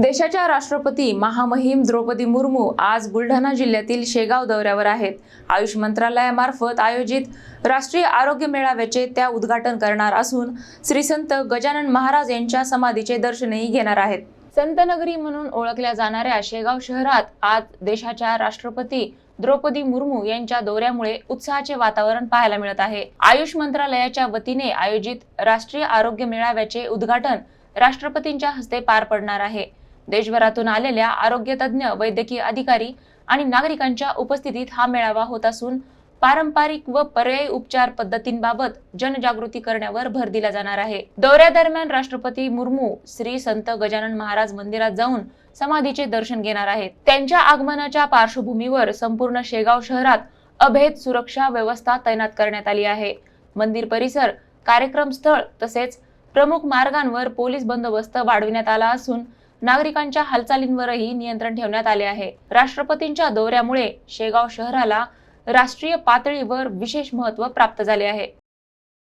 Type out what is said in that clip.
देशाच्या राष्ट्रपती महामहिम द्रौपदी मुर्मू आज बुलढाणा जिल्ह्यातील शेगाव दौऱ्यावर आहेत। आयुष मंत्रालयामार्फत आयोजित राष्ट्रीय आरोग्य मेळाव्याचे त्या उद्घाटन करणार असून श्री संत गजानन महाराज यांच्या समाधीचे दर्शनही घेणार आहेत। संतनगरी म्हणून ओळखल्या जाणाऱ्या शेगाव शहरात आज देशाच्या राष्ट्रपती द्रौपदी मुर्मू यांच्या दौऱ्यामुळे उत्साहाचे वातावरण पाहायला मिळत आहे। आयुष मंत्रालयाच्या वतीने आयोजित राष्ट्रीय आरोग्य मेळाव्याचे उद्घाटन राष्ट्रपतींच्या हस्ते पार पडणार आहे। देशभरातून आलेल्या आरोग्य तज्ञ, वैद्यकीय अधिकारी आणि नागरिकांच्या उपस्थितीत हा मेळावा होत असून पारंपरिक व पर्यायी उपचार पद्धतींबाबत जनजागृती करण्यावर भर दिला जाणार आहे। दौऱ्यादरम्यान राष्ट्रपती मुर्मू श्री संत गजानन महाराज मंदिरात जाऊन समाधीचे दर्शन घेणार आहेत। त्यांच्या आगमनाच्या पार्श्वभूमीवर संपूर्ण शेगाव शहरात अभेद सुरक्षा व्यवस्था तैनात करण्यात आली आहे। मंदिर परिसर, कार्यक्रम स्थळ तसेच प्रमुख मार्गांवर पोलीस बंदोबस्त वाढविण्यात आला असून नागरिकांच्या हालचालींवरही नियंत्रण ठेवण्यात आले आहे। राष्ट्रपतींच्या दौऱ्यामुळे शेगाव शहराला राष्ट्रीय पातळीवर विशेष महत्त्व प्राप्त झाले आहे।